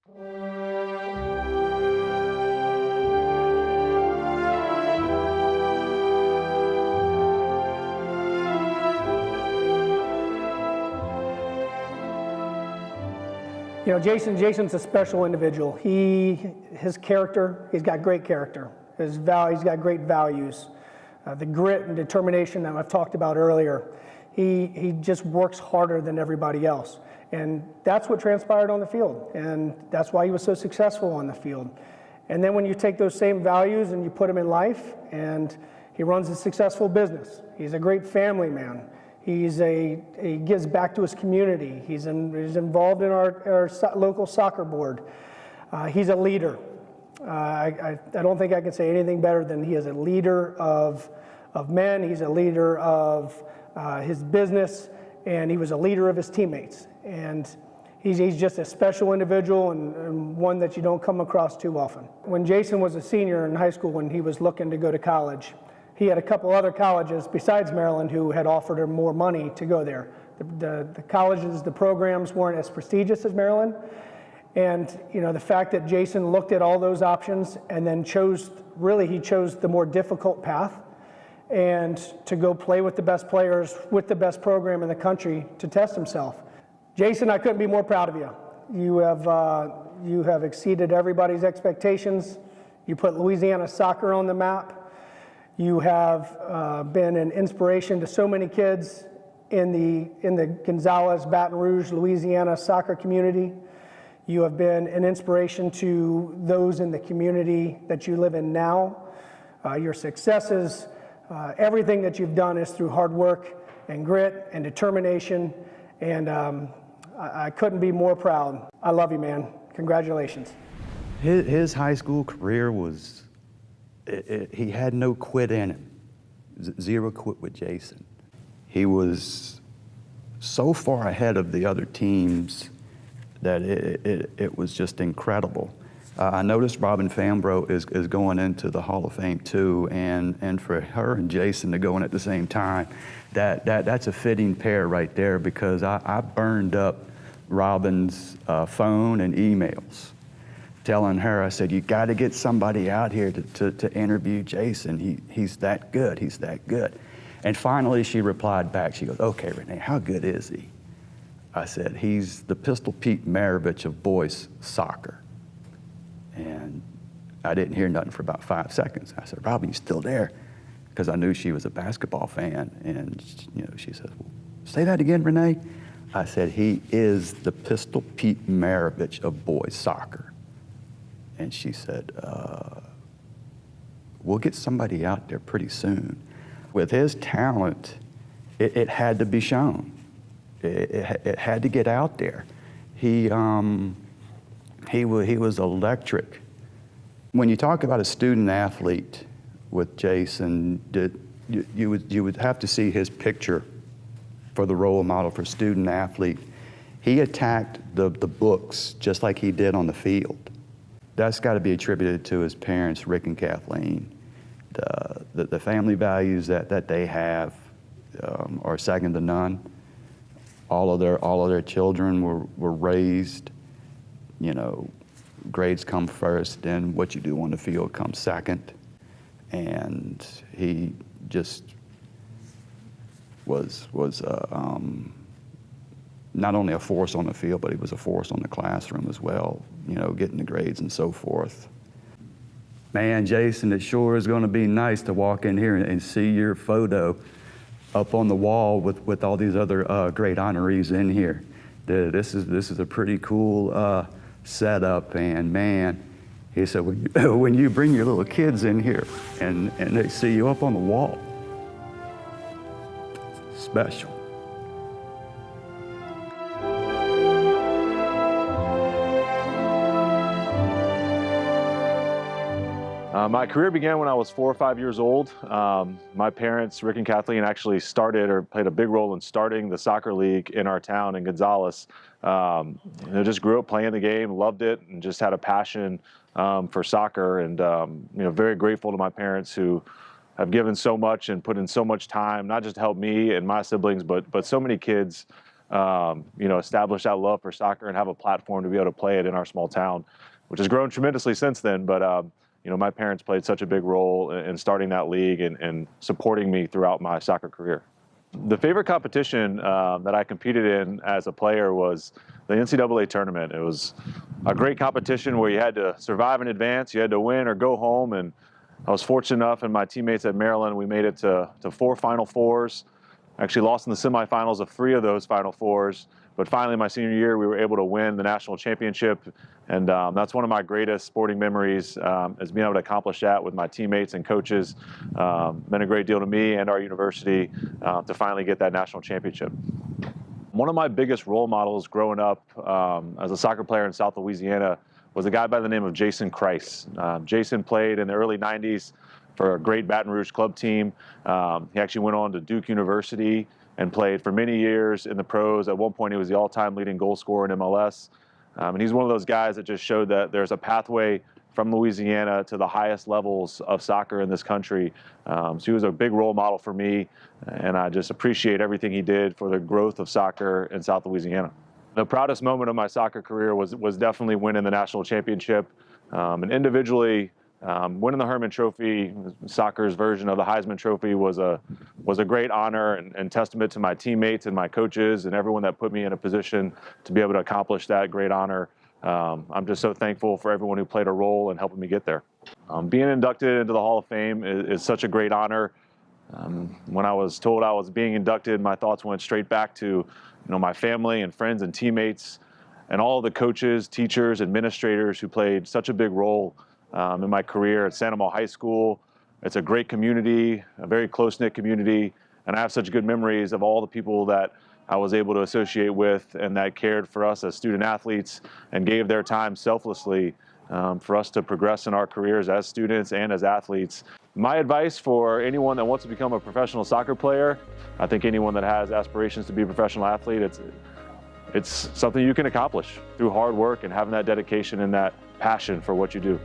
You know, Jason's a special individual. His character, he's got great character. He's got great values. The grit and determination that I've talked about earlier. He just works harder than everybody else. And that's what transpired on the field. And that's why he was so successful on the field. And then when you take those same values and you put them in life, and he runs a successful business. He's a great family man. He gives back to his community. He's involved in our local soccer board. He's a leader. I don't think I can say anything better than he is a leader of men. He's a leader of his business, and he was a leader of his teammates. And he's just a special individual and one that you don't come across too often. When Jason was a senior in high school, when he was looking to go to college, he had a couple other colleges besides Maryland who had offered him more money to go there. The colleges, the programs weren't as prestigious as Maryland. And you know, the fact that Jason looked at all those options and then he chose the more difficult path and to go play with the best players, with the best program in the country to test himself. Jason, I couldn't be more proud of you. You have exceeded everybody's expectations. You put Louisiana soccer on the map. You have been an inspiration to so many kids in the Gonzales, Baton Rouge, Louisiana soccer community. You have been an inspiration to those in the community that you live in now. Your successes, everything that you've done is through hard work and grit and determination, and I couldn't be more proud. I love you, man. Congratulations. His high school career was, he had no quit in him. Zero quit with Jason. He was so far ahead of the other teams that it was just incredible. I noticed Robin Fambro is going into the Hall of Fame too, and for her and Jason to go in at the same time, that's a fitting pair right there, because I burned up Robin's phone and emails, telling her, I said, you got to get somebody out here to interview Jason. He's that good, he's that good. And finally she replied back, she goes, okay, Renee, how good is he? I said, he's the Pistol Pete Maravich of boys soccer. And I didn't hear nothing for about 5 seconds. I said, Robin, you still there? Because I knew she was a basketball fan. And you know, she said, well, say that again, Renee? I said, he is the Pistol Pete Maravich of boys soccer. And she said, we'll get somebody out there pretty soon. With his talent, it had to be shown. It had to get out there. He was electric. When you talk about a student athlete with Jason, you would have to see his picture for the role model for student athlete. He attacked the books just like he did on the field. That's got to be attributed to his parents, Rick and Kathleen. The family values that they have are second to none. All of their children were raised, you know, grades come first, then what you do on the field comes second. And he just was not only a force on the field, but he was a force on the classroom as well, you know, getting the grades and so forth. Man, Jason, it sure is going to be nice to walk in here and see your photo up on the wall with all these other great honorees in here. This is a pretty cool setup, and man, he said, when you bring your little kids in here and they see you up on the wall, special. My career began when I was 4 or 5 years old. My parents, Rick and Kathleen, actually started or played a big role in starting the soccer league in our town in Gonzales. I just grew up playing the game, loved it, and just had a passion for soccer. And you know, very grateful to my parents who have given so much and put in so much time, not just to help me and my siblings, but so many kids establish that love for soccer and have a platform to be able to play it in our small town, which has grown tremendously since then. But my parents played such a big role in starting that league and supporting me throughout my soccer career. The favorite competition that I competed in as a player was the NCAA tournament. It was a great competition where you had to survive in advance, you had to win or go home, and I was fortunate enough, and my teammates at Maryland, we made it to 4 Final Fours. Actually lost in the semifinals of 3 of those Final Fours, but finally my senior year we were able to win the national championship, and that's one of my greatest sporting memories, is being able to accomplish that with my teammates and coaches. Meant a great deal to me and our university to finally get that national championship. One of my biggest role models growing up as a soccer player in South Louisiana was a guy by the name of Jason Garey. Jason played in the early 90s for a great Baton Rouge club team. He actually went on to Duke University and played for many years in the pros. At one point, he was the all-time leading goal scorer in MLS. And he's one of those guys that just showed that there's a pathway from Louisiana to the highest levels of soccer in this country. So he was a big role model for me, and I just appreciate everything he did for the growth of soccer in South Louisiana. The proudest moment of my soccer career was definitely winning the national championship. And individually, winning the Herman Trophy, soccer's version of the Heisman Trophy, was a great honor and testament to my teammates and my coaches and everyone that put me in a position to be able to accomplish that great honor. I'm just so thankful for everyone who played a role in helping me get there. Being inducted into the Hall of Fame is such a great honor. When I was told I was being inducted, my thoughts went straight back to my family and friends and teammates and all the coaches, teachers, administrators who played such a big role in my career at Santa Maria High School. It's a great community, a very close-knit community, and I have such good memories of all the people that I was able to associate with and that cared for us as student athletes and gave their time selflessly for us to progress in our careers as students and as athletes. My advice for anyone that wants to become a professional soccer player, I think anyone that has aspirations to be a professional athlete, it's something you can accomplish through hard work and having that dedication and that passion for what you do.